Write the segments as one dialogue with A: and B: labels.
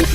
A: गोदाम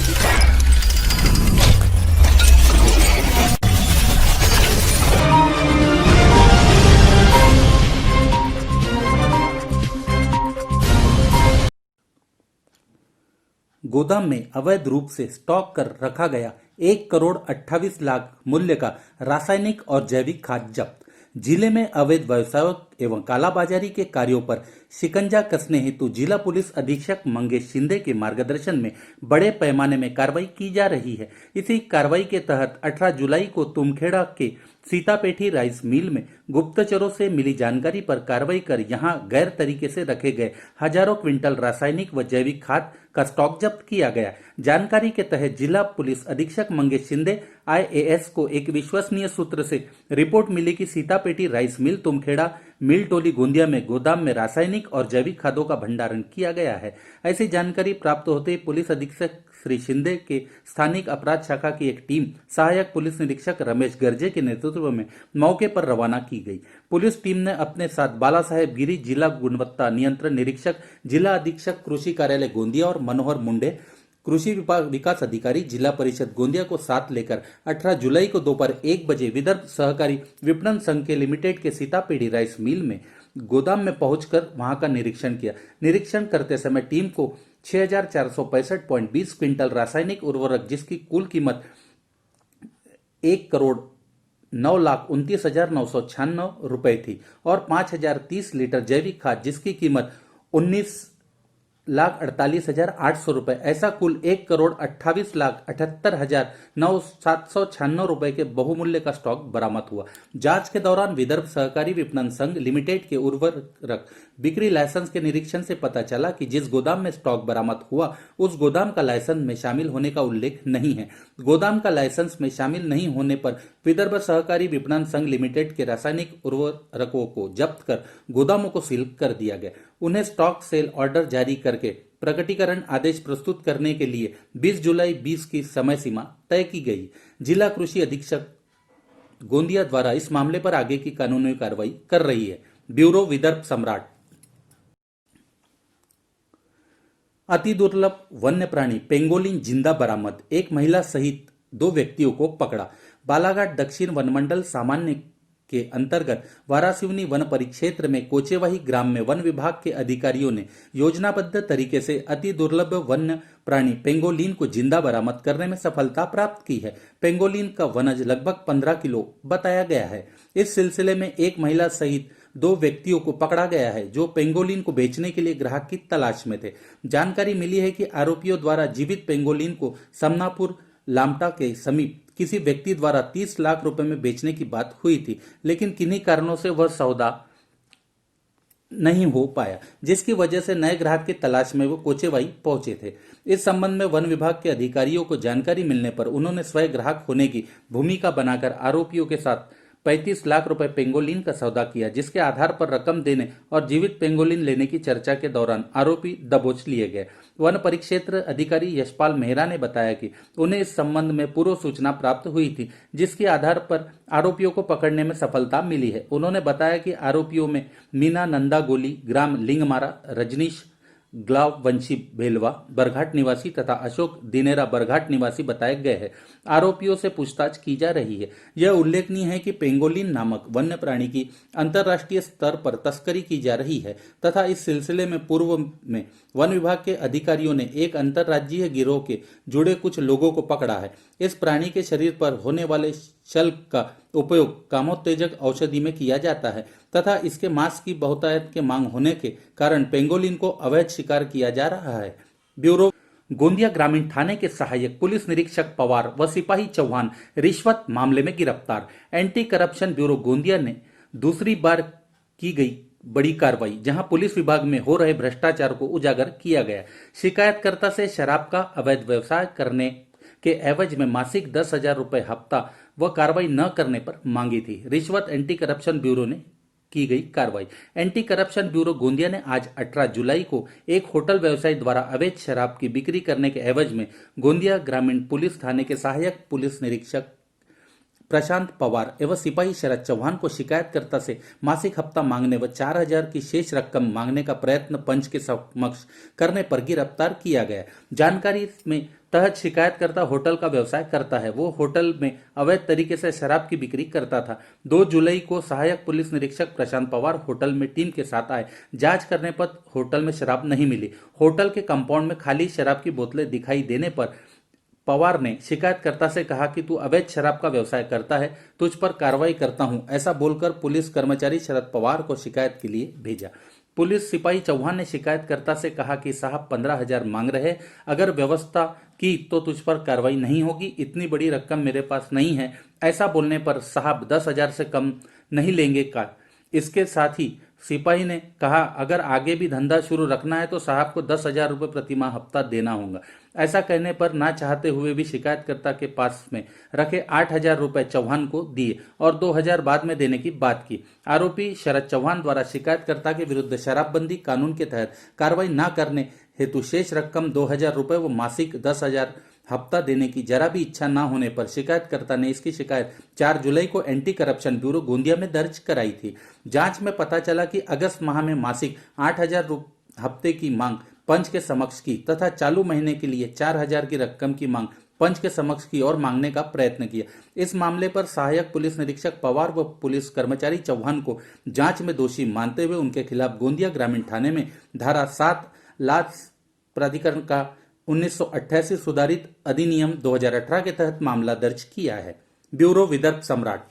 A: में अवैध रूप से स्टॉक कर रखा गया 1 करोड़ 28 लाख मूल्य का रासायनिक और जैविक खाद जब्त। जिले में अवैध व्यवसायों एवं कालाबाजारी के कार्यों पर शिकंजा कसने हेतु जिला पुलिस अधीक्षक मंगेश शिंदे के मार्गदर्शन में बड़े पैमाने में कार्रवाई की जा रही है। इसी कार्रवाई के तहत 18 जुलाई को तुमखेड़ा के सीतापेठी राइस मिल में गुप्तचरों से मिली जानकारी पर कार्रवाई कर यहां गैर तरीके से रखे गए हजारों क्विंटल रासायनिक व जैविक खाद का स्टॉक जब्त किया गया। जानकारी के तहत जिला पुलिस अधीक्षक मंगेश शिंदे IAS को एक विश्वसनीय सूत्र से रिपोर्ट मिली कि सीतापेठी राइस मिल तुमखेड़ा मिल टोली गोंदिया में गोदाम में रासायनिक और जैविक खादों का भंडारण किया गया है। ऐसी जानकारी प्राप्त होते ही पुलिस अधीक्षक श्री शिंदे के स्थानिक अपराध शाखा की एक टीम सहायक पुलिस निरीक्षक रमेश गर्जे के नेतृत्व में मौके पर रवाना की गई। पुलिस टीम ने अपने साथ बाला साहेब गिरी जिला गुणवत्ता नियंत्रण निरीक्षक, जिला अधीक्षक कृषि कार्यालय गोंदिया और मनोहर मुंडे कृषि विकास अधिकारी जिला परिषद गोंदिया को साथ लेकर 18 जुलाई को दोपहर 1 बजे विदर्भ सहकारी विपणन संघ के लिमिटेड के सीतापेढ़ी राइस मिल में गोदाम में पहुंचकर वहां का निरीक्षण किया। निरीक्षण करते समय टीम को 6,465.20 क्विंटल रासायनिक उर्वरक जिसकी कुल कीमत 1,09,29,996 रुपए थी और 5,030 लीटर जैविक खाद जिसकी कीमत 19,48,800 रुपए, ऐसा कुल 1,28,78,796 रुपए के बहुमूल्य का स्टॉक बरामद हुआ। जांच के दौरान विदर्भ सहकारी विपणन संघ लिमिटेड के उर्वरक बिक्री लाइसेंस के निरीक्षण से पता चला कि जिस गोदाम में स्टॉक बरामद हुआ उस गोदाम का लाइसेंस में शामिल होने का उल्लेख नहीं है। गोदाम का लाइसेंस में शामिल नहीं होने पर विदर्भ सहकारी विपणन संघ लिमिटेड के रासायनिक उर्वरकों को जब्त कर गोदामों को सील कर दिया गया। उन्हें स्टॉक सेल ऑर्डर जारी करके प्रकटीकरण आदेश प्रस्तुत करने के लिए 20 जुलाई 20 की समय सीमा तय की गई। जिला कृषि अधीक्षक गोंदिया द्वारा इस मामले पर आगे की कानूनी कार्रवाई कर रही है। ब्यूरो विदर्भ सम्राट। अति दुर्लभ वन्य प्राणी पेंगोलिन जिंदा बरामद, एक महिला सहित 2 व्यक्तियों को पकड़ा। बालाघाट दक्षिण वनमंडल सामान्य के अंतर्गत वारासिवनी वन परिक्षेत्र में कोचेवाही ग्राम में वन विभाग के अधिकारियों ने योजनाबद्ध तरीके से अति दुर्लभ वन्य प्राणी पेंगोलिन को जिंदा बरामद करने में सफलता प्राप्त की है। पेंगोलिन का वनज लगभग 15 किलो बताया गया है। इस सिलसिले में एक महिला सहित 2 व्यक्तियों को पकड़ा गया है जो पेंगोलिन को बेचने के लिए ग्राहक की तलाश में थे। जानकारी मिली है कि आरोपियों द्वारा जीवित पेंगोलिन को समनापुर लामटा के समीप किसी व्यक्ति द्वारा 30 लाख रुपए में बेचने की बात हुई थी, लेकिन किन्हीं कारणों से वह सौदा नहीं हो पाया, जिसकी वजह से नए ग्राहक की तलाश में वो कोचेवाई पहुंचे थे। इस संबंध में वन विभाग के अधिकारियों को जानकारी मिलने पर उन्होंने स्वयं ग्राहक होने की भूमिका बनाकर आरोपियों के साथ 35 लाख रुपए पेंगोलिन का सौदा किया, जिसके आधार पर रकम देने और जीवित पेंगोलिन लेने की चर्चा के दौरान आरोपी दबोच लिए गए। वन परिक्षेत्र अधिकारी यशपाल मेहरा ने बताया कि उन्हें इस संबंध में पूर्व सूचना प्राप्त हुई थी, जिसके आधार पर आरोपियों को पकड़ने में सफलता मिली है। उन्होंने बताया कि आरोपियों में मीना नंदा गोली ग्राम लिंगमारा, रजनीश ग्लाव वंशी भेलवा बरघाट निवासी तथा अशोक दिनेरा बरघाट निवासी बताए गए हैं। आरोपियों से पूछताछ की जा रही है। यह उल्लेखनीय है कि पेंगोलिन नामक वन्य प्राणी की अंतर्राष्ट्रीय स्तर पर तस्करी की जा रही है तथा इस सिलसिले में पूर्व में वन विभाग के अधिकारियों ने एक अंतर्राज्यीय गिरोह के जुड़े कुछ लोगों को पकड़ा है। इस प्राणी के शरीर पर होने वाले शल्क का उपयोग कामोत्तेजक औषधि में किया जाता है तथा इसके मांस की बहुतायत के मांग होने के कारण पेंगोलिन को अवैध शिकार किया जा रहा है। ब्यूरो गोंदिया ग्रामीण थाने के सहायक पुलिस निरीक्षक पवार व सिपाही चौहान रिश्वत मामले में गिरफ्तार। एंटी करप्शन ब्यूरो गोंदिया ने दूसरी बार की गई बड़ी कार्रवाई, जहां पुलिस विभाग में हो रहे भ्रष्टाचार को उजागर किया गया। शिकायतकर्ता से शराब का अवैध व्यवसाय करने के एवज में मासिक 10,000 रुपए हफ्ता व कार्रवाई न करने पर मांगी थी। रिश्वत एंटी करप्शन ब्यूरो ने की गई कार्रवाई। एंटी करप्शन ब्यूरो गोंदिया ने आज 18 जुलाई को एक होटल व्यवसायी द्वारा अवैध शराब की बिक्री करने के एवज में गोंदिया ग्रामीण पुलिस थाने के सहायक पुलिस निरीक्षक प्रशांत पवार एवं सिपाही शरद चौहान को शिकायतकर्ता से मासिक हफ्ता मांगने व 4,000 की शेष रकम मांगने का प्रयत्न पंच के समक्ष करने पर गिरफ्तार किया गया। जानकारी में तहत शिकायतकर्ता होटल का व्यवसाय करता है। वो होटल में अवैध तरीके से शराब की बिक्री करता था। 2 जुलाई को सहायक पुलिस निरीक्षक प्रशांत पवार होटल में टीम के साथ आए। जांच करने पर होटल में शराब नहीं मिली। होटल के कंपाउंड में खाली शराब की बोतलें दिखाई देने पर पवार ने शिकायतकर्ता से कहा कि तू अवैध शराब का व्यवसाय करता है, तुझ पर कार्रवाई करता हूं। ऐसा बोलकर पुलिस कर्मचारी शरद पवार को शिकायत के लिए भेजा। पुलिस सिपाही चौहान ने शिकायतकर्ता से कहा कि साहब 15,000 मांग रहे, अगर व्यवस्था की तो तुझ पर कार्रवाई नहीं होगी, इतनी बड़ी रकम मेरे पास नहीं है। ऐसा बोलने पर साहब 10,000 से कम नहीं लेंगे का। इसके साथ ही सिपाही ने कहा अगर आगे भी धंधा शुरू रखना है तो साहब को 10,000 रुपये प्रति माह हफ्ता देना होगा। ऐसा कहने पर ना चाहते हुए भी शिकायतकर्ता के पास में रखे 8,000 रुपये चौहान को दिए और 2,000 बाद में देने की बात की। आरोपी शरद चौहान द्वारा शिकायतकर्ता के विरुद्ध शराबबंदी कानून के तहत कार्रवाई न करने हेतु शेष रकम 2,000 रुपये व मासिक 10,000 हफ्ता देने की जरा भी इच्छा न होने पर शिकायतकर्ता ने इसकी शिकायत 4 जुलाई को एंटी करप्शन ब्यूरो गोंदिया में दर्ज कराई थी। जांच में पता चला कि अगस्त माह में मासिक 8,000 हफ्ते की मांग पंच के समक्ष की तथा चालू महीने के लिए 4,000 की रकम की मांग पंच के समक्ष की और मांगने का प्रयत्न किया। इस मामले पर सहायक पुलिस निरीक्षक पवार व पुलिस कर्मचारी चौहान को जांच में दोषी मानते हुए उनके खिलाफ गोंदिया ग्रामीण थाने में धारा 7 लाख प्राधिकरण का 1988 सुधारित अधिनियम 2018 के तहत मामला दर्ज किया है। ब्यूरो विदर्भ सम्राट।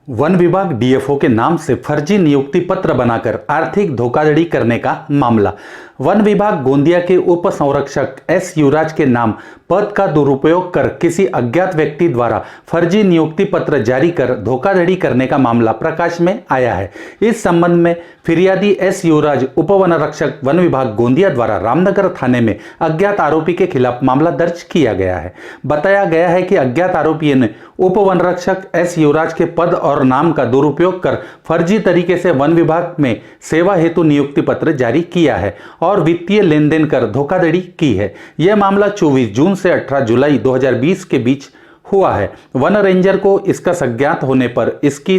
A: वन विभाग डीएफओ के नाम से फर्जी नियुक्ति पत्र बनाकर आर्थिक धोखाधड़ी करने का मामला। वन विभाग गोंदिया के उप संरक्षक एस युवराज के नाम पद का दुरुपयोग कर किसी अज्ञात व्यक्ति द्वारा फर्जी नियुक्ति पत्र जारी कर धोखाधड़ी करने का मामला प्रकाश में आया है। इस संबंध में फिरियादी एस युवराज उप वनरक्षक वन विभाग गोंदिया द्वारा रामनगर थाने में अज्ञात आरोपी के खिलाफ मामला दर्ज किया गया है। बताया गया है कि अज्ञात आरोपी ने उप वनरक्षक एस युवराज के पद और नाम का दुरुपयोग कर फर्जी तरीके से वन विभाग में सेवा हेतु नियुक्ति पत्र जारी किया है और वित्तीय लेन देन कर धोखाधड़ी की है। यह मामला 24 जून से 18 जुलाई 2020 के बीच हुआ है। वन रेंजर को इसका संज्ञात होने पर इसकी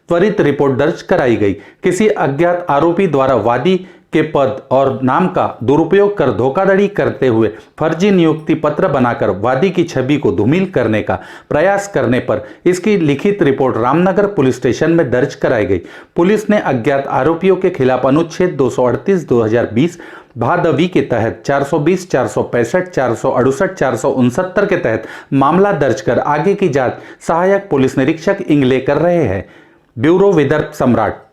A: त्वरित रिपोर्ट दर्ज कराई गई। किसी अज्ञात आरोपी द्वारा वादी के पद और नाम का दुरुपयोग कर धोखाधड़ी करते हुए फर्जी नियुक्ति पत्र बनाकर वादी की छवि को धूमिल करने का प्रयास करने पर इसकी लिखित रिपोर्ट रामनगर पुलिस स्टेशन में दर्ज कराई गई। पुलिस ने अज्ञात आरोपियों के खिलाफ अनुच्छेद 238/2020 भादवी के तहत 420, 465, 468, 469 के तहत मामला दर्ज कर आगे की जांच सहायक पुलिस निरीक्षक इंगले कर रहे हैं। ब्यूरो विदर्भ सम्राट।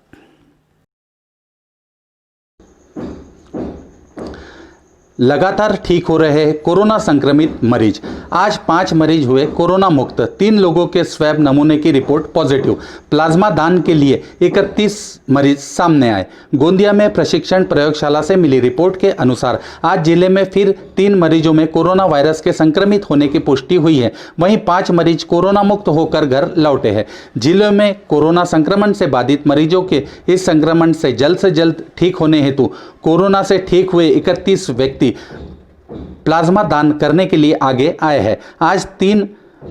A: लगातार ठीक हो रहे कोरोना संक्रमित मरीज। आज 5 मरीज हुए कोरोना मुक्त। 3 लोगों के स्वैब नमूने की रिपोर्ट पॉजिटिव। प्लाज्मा दान के लिए 31 मरीज सामने आए। गोंदिया में प्रशिक्षण प्रयोगशाला से मिली रिपोर्ट के अनुसार आज जिले में फिर 3 मरीजों में कोरोना वायरस के संक्रमित होने की पुष्टि हुई है। वहीं 5 मरीज कोरोना मुक्त होकर घर लौटे हैं। जिले में कोरोना संक्रमण से बाधित मरीजों के इस संक्रमण से जल्द ठीक होने हेतु कोरोना से ठीक हुए 31 व्यक्ति प्लाज्मा दान करने के लिए आगे आए हैं। आज 3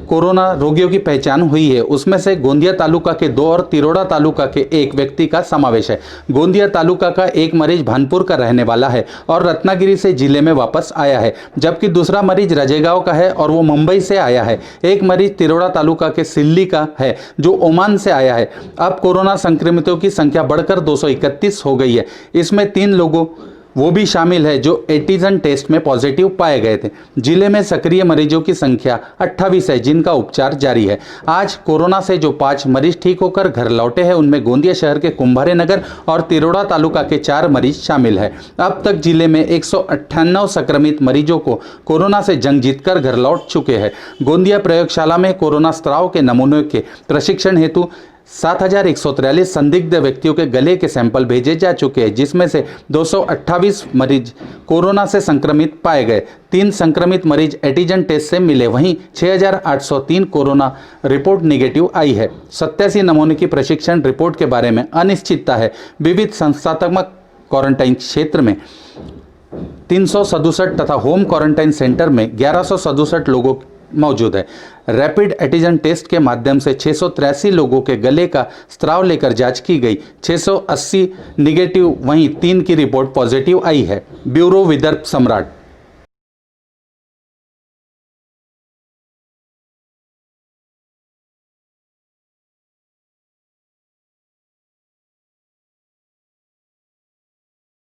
A: कोरोना रोगियों की पहचान हुई है। उसमें से गोंदिया तालुका के 2 और तिरोड़ा तालुका के 1 व्यक्ति का समावेश है। गोंदिया तालुका का 1 मरीज भानपुर का रहने वाला है और रत्नागिरी से जिले में वापस आया है, जबकि दूसरा मरीज रजेगांव का है और वो मुंबई से आया है। 1 मरीज तिरोड़ा तालुका के सिल्ली का है जो ओमान से आया है। अब कोरोना संक्रमितों की संख्या बढ़कर 231 हो गई है। इसमें 3 लोगों वो भी शामिल है जो एंटीजन टेस्ट में पॉजिटिव पाए गए थे। जिले में सक्रिय मरीजों की संख्या 28 है जिनका उपचार जारी है। आज कोरोना से जो 5 मरीज ठीक होकर घर लौटे हैं उनमें गोंदिया शहर के कुंभारे नगर और तिरोड़ा तालुका के 4 मरीज शामिल है। अब तक जिले में 198 संक्रमित मरीजों को कोरोना से जंग जीतकर घर लौट चुके हैं। गोंदिया प्रयोगशाला में कोरोना स्त्राव के नमूनों के प्रशिक्षण हेतु 7,143 संदिग्ध व्यक्तियों के गले के सैंपल भेजे जा चुके हैं, जिसमें से 228 मरीज कोरोना से संक्रमित पाए गए। 3 संक्रमित मरीज एंटीजन टेस्ट से मिले। वहीं 6,803 कोरोना रिपोर्ट निगेटिव आई है। 87 नमूने की प्रशिक्षण रिपोर्ट के बारे में अनिश्चितता है। विविध संस्थात्मक क्वारंटाइन क्षेत्र में 367 तथा होम क्वारंटाइन सेंटर में 1167 लोगों मौजूद है। रैपिड एंटीजन टेस्ट के माध्यम से 683 लोगों के गले का स्राव लेकर जांच की गई। 680 निगेटिव, वहीं 3 की रिपोर्ट पॉजिटिव आई है। ब्यूरो विदर्भ सम्राट।